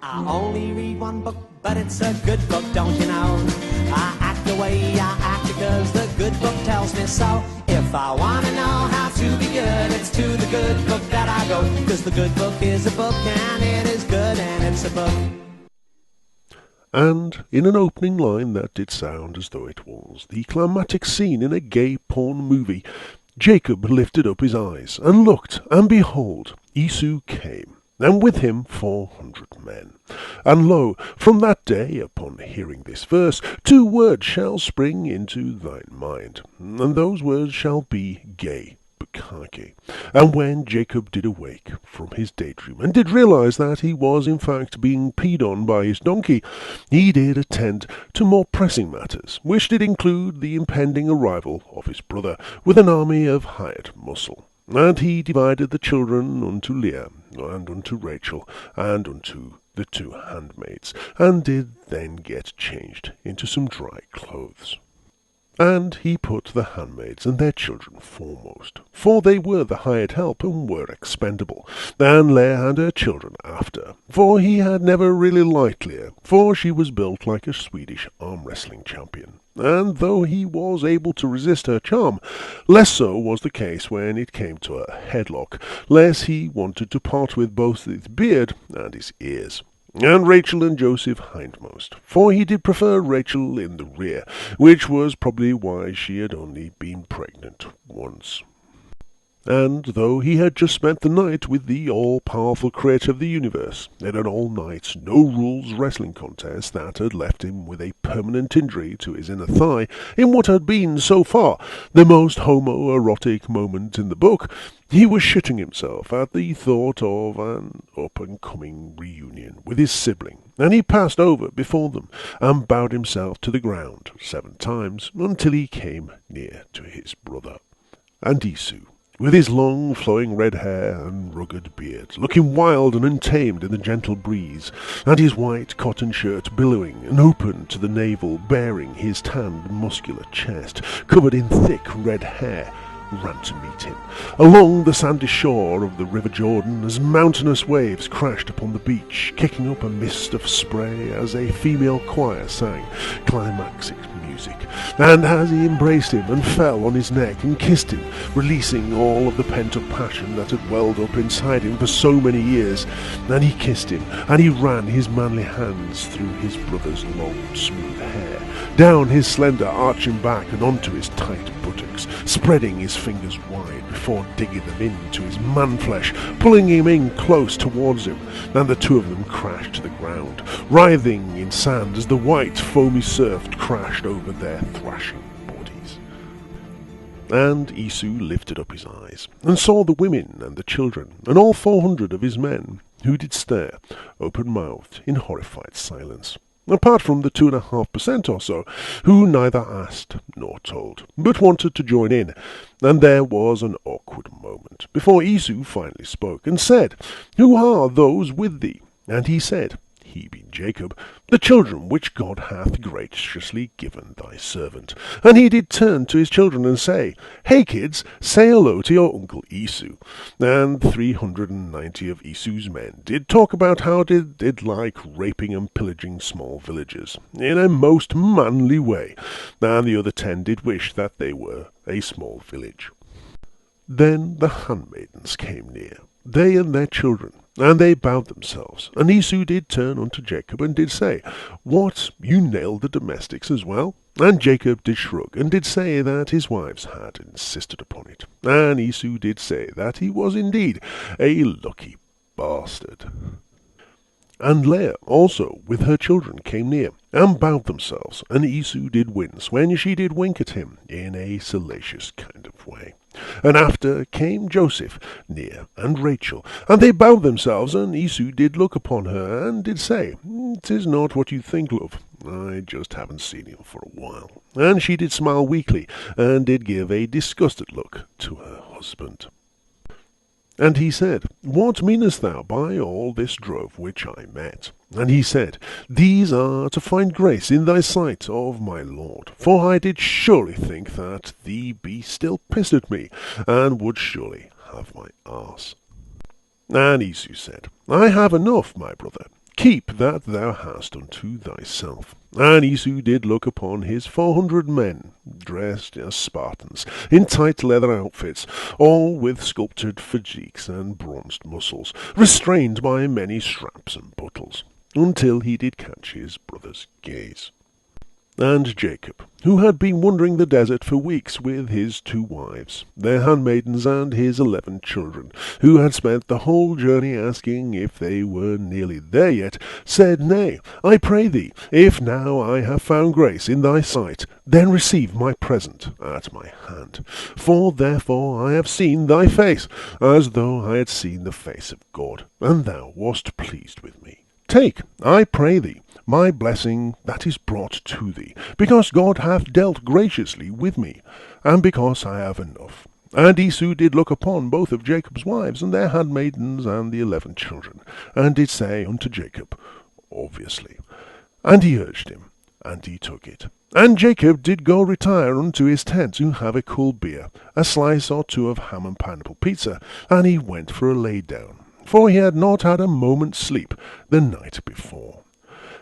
I only read one book, but it's a good book, don't you know? I act the way I act because the good book tells me so. If I want to know how to be good, it's to the good book that I go. Because the good book is a book, and it is good, and it's a book. And in an opening line that did sound as though it was the climactic scene in a gay porn movie, Jacob lifted up his eyes and looked, and behold, Esau came, and with him 400 men. And lo, from that day, upon hearing this verse, 2 words shall spring into thine mind, and those words shall be gay. And when Jacob did awake from his daydream, and did realize that he was in fact being peed on by his donkey, he did attend to more pressing matters, which did include the impending arrival of his brother with an army of hired muscle. And he divided the children unto Leah, and unto Rachel, and unto the 2 handmaids, and did then get changed into some dry clothes. And he put the handmaids and their children foremost, for they were the hired help and were expendable, and Leah and her children after, for he had never really liked Leah, for she was built like a Swedish arm-wrestling champion. And though he was able to resist her charm, less so was the case when it came to a headlock, less he wanted to part with both his beard and his ears. And Rachel and Joseph hindmost, for he did prefer Rachel in the rear, which was probably why she had only been pregnant once. And though he had just spent the night with the all-powerful creator of the universe, in an all-night, no-rules wrestling contest that had left him with a permanent injury to his inner thigh, in what had been, so far, the most homoerotic moment in the book, he was shitting himself at the thought of an up-and-coming reunion with his sibling, and he passed over before them, and bowed himself to the ground 7 times, until he came near to his brother. And Esau, with his long flowing red hair and rugged beard, looking wild and untamed in the gentle breeze, and his white cotton shirt billowing and open to the navel, baring his tanned muscular chest, covered in thick red hair, ran to meet him, along the sandy shore of the River Jordan, as mountainous waves crashed upon the beach, kicking up a mist of spray as a female choir sang climactic music, and as he embraced him and fell on his neck and kissed him, releasing all of the pent-up passion that had welled up inside him for so many years, and he kissed him, and he ran his manly hands through his brother's long, smooth hair, down his slender arching back and onto his tight buttocks, spreading his fingers wide before digging them into his man-flesh, pulling him in close towards him, and the 2 of them crashed to the ground, writhing in sand as the white, foamy surf crashed over their thrashing bodies. And Esau lifted up his eyes, and saw the women and the children, and all 400 of his men, who did stare, open-mouthed, in horrified silence, apart from the 2.5% or so, who neither asked nor told, but wanted to join in, and there was an awkward moment, before Esau finally spoke, and said, Who are those with thee? And he said, he being Jacob, the children which God hath graciously given thy servant. And he did turn to his children and say, Hey kids, say hello to your uncle Esau. And 390 of Esau's men did talk about how did like raping and pillaging small villages, in a most manly way, and the other 10 did wish that they were a small village. Then the handmaidens came near, they and their children, and they bowed themselves, and Esau did turn unto Jacob, and did say, What, you nailed the domestics as well? And Jacob did shrug, and did say that his wives had insisted upon it. And Esau did say that he was indeed a lucky bastard. And Leah also with her children came near, and bowed themselves, and Esau did wince when she did wink at him in a salacious kind of way. And after came Joseph near, and Rachel, and they bowed themselves, and Esau did look upon her, and did say, 'Tis not what you think, love, I just haven't seen him for a while. And she did smile weakly, and did give a disgusted look to her husband. And he said, What meanest thou by all this drove which I met? And he said, These are to find grace in thy sight of my lord. For I did surely think that thee be still pissed at me, and would surely have my arse. And Esau said, I have enough, my brother. keep that thou hast unto thyself. And Esau did look upon his 400 men, dressed as Spartans, in tight leather outfits, all with sculptured physiques and bronzed muscles, restrained by many straps and buckles, until he did catch his brother's gaze. And Jacob, who had been wandering the desert for weeks with his 2 wives, their handmaidens, and his 11 children, who had spent the whole journey asking if they were nearly there yet, said, Nay, I pray thee, if now I have found grace in thy sight, then receive my present at my hand. For therefore I have seen thy face, as though I had seen the face of God, and thou wast pleased with me. Take, I pray thee, my blessing that is brought to thee, because God hath dealt graciously with me, and because I have enough. And Esau did look upon both of Jacob's wives, and their handmaidens, and the 11 children, and did say unto Jacob, obviously. And he urged him, and he took it. And Jacob did go retire unto his tent to have a cool beer, a slice or 2 of ham and pineapple pizza, and he went for a lay down, for he had not had a moment's sleep the night before.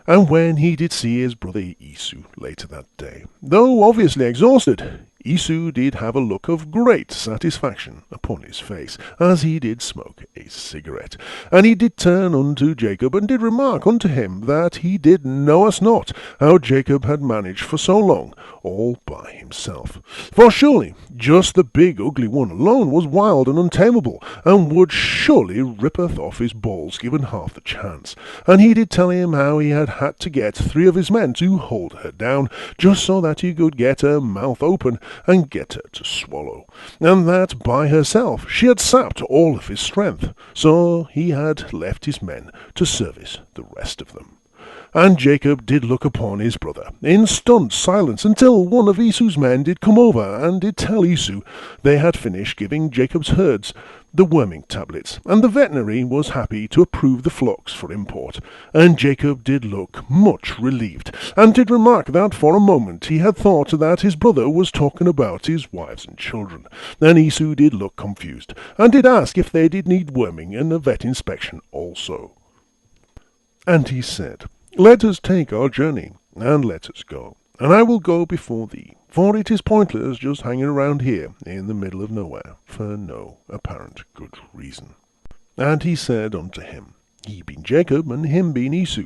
And when he did see his brother Esau later that day, though obviously exhausted, Esau did have a look of great satisfaction upon his face, as he did smoke a cigarette. And he did turn unto Jacob, and did remark unto him that he did know us not how Jacob had managed for so long, all by himself. For surely just the big ugly one alone was wild and untamable, and would surely rippeth off his balls given half the chance. And he did tell him how he had to get 3 of his men to hold her down, just so that he could get her mouth open and get her to swallow, and that by herself she had sapped all of his strength, so he had left his men to service the rest of them. And Jacob did look upon his brother in stunned silence, until one of Esau's men did come over, and did tell Esau they had finished giving Jacob's herds the worming tablets, and the veterinary was happy to approve the flocks for import. And Jacob did look much relieved, and did remark that for a moment he had thought that his brother was talking about his wives and children. And Esau did look confused, and did ask if they did need worming and a vet inspection also. And he said, Let us take our journey, and let us go, and I will go before thee. For it is pointless just hanging around here in the middle of nowhere, for no apparent good reason. And he said unto him, He being Jacob, and him being Esau,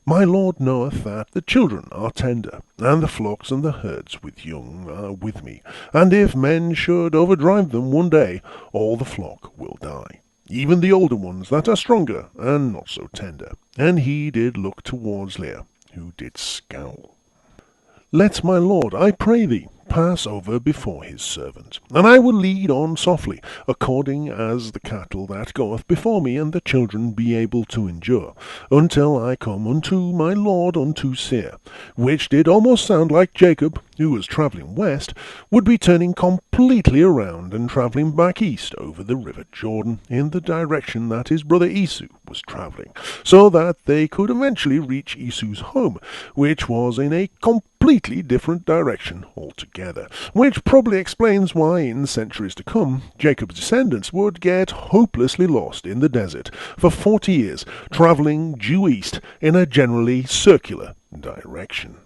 My Lord knoweth that the children are tender, and the flocks and the herds with young are with me. And if men should overdrive them one day, all the flock will die, even the older ones that are stronger and not so tender. And he did look towards Leah, who did scowl. Let my lord, I pray thee, pass over before his servant, and I will lead on softly, according as the cattle that goeth before me and the children be able to endure, until I come unto my lord unto Seir, which did almost sound like Jacob, who was travelling west, would be turning completely around and travelling back east over the river Jordan, in the direction that his brother Esau was travelling, so that they could eventually reach Esau's home, which was in a completely different direction altogether, which probably explains why in centuries to come Jacob's descendants would get hopelessly lost in the desert for 40 years, travelling due east in a generally circular direction.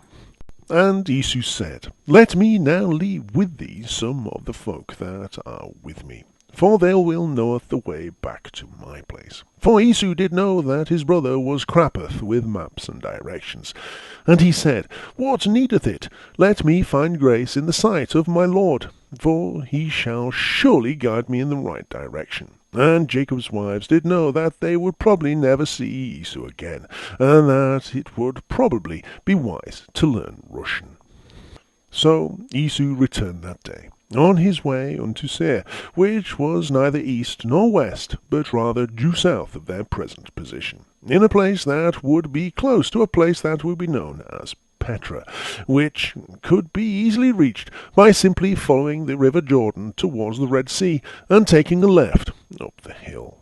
And Esau said, Let me now leave with thee some of the folk that are with me, for they will knoweth the way back to my place. For Esau did know that his brother was crappeth with maps and directions. And he said, What needeth it? Let me find grace in the sight of my lord, for he shall surely guide me in the right direction. And Jacob's wives did know that they would probably never see Esau again, and that it would probably be wise to learn Russian. So Esau returned that day, on his way unto Seir, which was neither east nor west, but rather due south of their present position, in a place that would be close to a place that would be known as Petra, which could be easily reached by simply following the river Jordan towards the Red Sea and taking a left up the hill.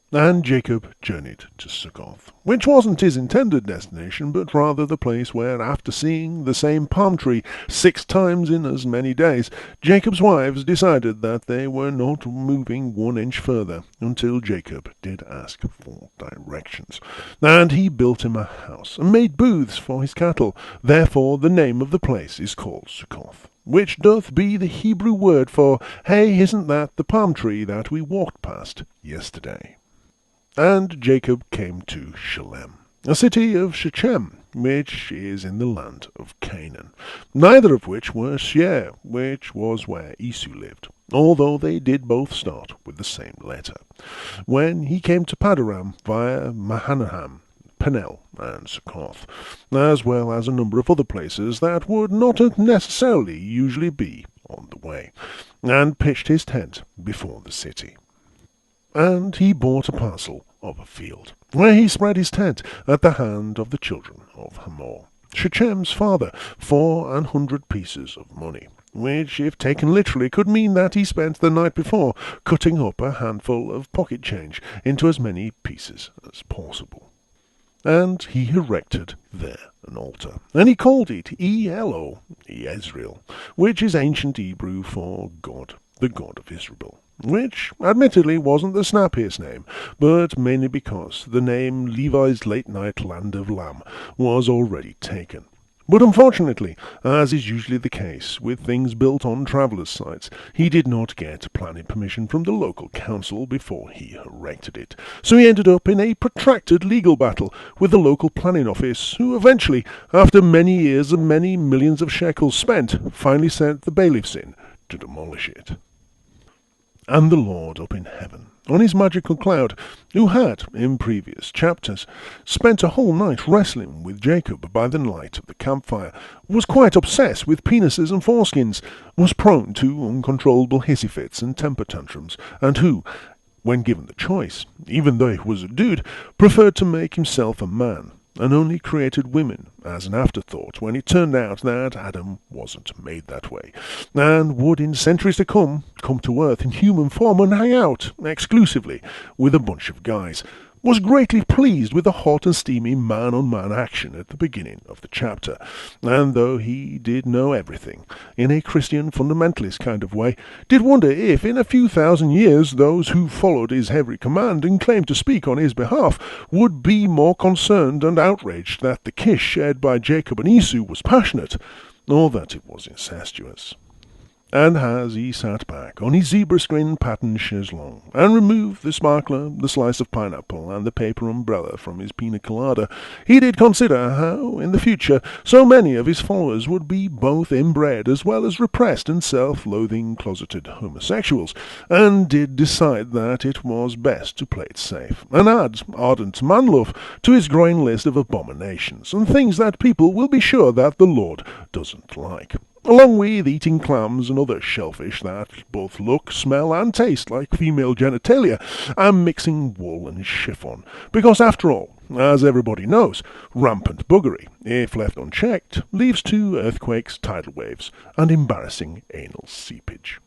And Jacob journeyed to Succoth, which wasn't his intended destination, but rather the place where, after seeing the same palm tree 6 times in as many days, Jacob's wives decided that they were not moving 1 inch further until Jacob did ask for directions. And he built him a house, and made booths for his cattle. Therefore the name of the place is called Succoth, which doth be the Hebrew word for, hey, isn't that the palm tree that we walked past yesterday? And Jacob came to Shalem, a city of Shechem, which is in the land of Canaan, neither of which were Seir, which was where Esau lived, although they did both start with the same letter. When he came to Padoram via Mahanaim, Penel, and Succoth, as well as a number of other places that would not necessarily usually be on the way, and pitched his tent before the city. And he bought a parcel of a field, where he spread his tent at the hand of the children of Hamor, Shechem's father, 400 pieces of money, which, if taken literally, could mean that he spent the night before cutting up a handful of pocket change into as many pieces as possible. And he erected there an altar, and he called it Elo, Yezreel, which is ancient Hebrew for God, the God of Israel, which admittedly wasn't the snappiest name, but mainly because the name Levi's late-night land of lamb was already taken. But unfortunately, as is usually the case with things built on travellers' sites, he did not get planning permission from the local council before he erected it. So he ended up in a protracted legal battle with the local planning office, who eventually, after many years and many millions of shekels spent, finally sent the bailiffs in to demolish it. And the Lord up in heaven, on his magical cloud, who had, in previous chapters, spent a whole night wrestling with Jacob by the light of the campfire, was quite obsessed with penises and foreskins, was prone to uncontrollable hissy fits and temper tantrums, and who, when given the choice, even though he was a dude, preferred to make himself a man, and only created women as an afterthought when it turned out that Adam wasn't made that way, and would in centuries to come to Earth in human form and hang out exclusively with a bunch of guys, was greatly pleased with the hot and steamy man-on-man action at the beginning of the chapter, and though he did know everything, in a Christian fundamentalist kind of way, did wonder if in a few thousand years those who followed his every command and claimed to speak on his behalf would be more concerned and outraged that the kiss shared by Jacob and Esau was passionate, or that it was incestuous. And as he sat back on his zebra-screen patterned chaise-longue and removed the sparkler, the slice of pineapple, and the paper umbrella from his pina colada, he did consider how, in the future, so many of his followers would be both inbred as well as repressed and self-loathing closeted homosexuals, and did decide that it was best to play it safe, and add ardent man-love to his growing list of abominations, and things that people will be sure that the Lord doesn't like, along with eating clams and other shellfish that both look, smell, and taste like female genitalia, and mixing wool and chiffon, because after all, as everybody knows, rampant buggery, if left unchecked, leads to earthquakes, tidal waves, and embarrassing anal seepage.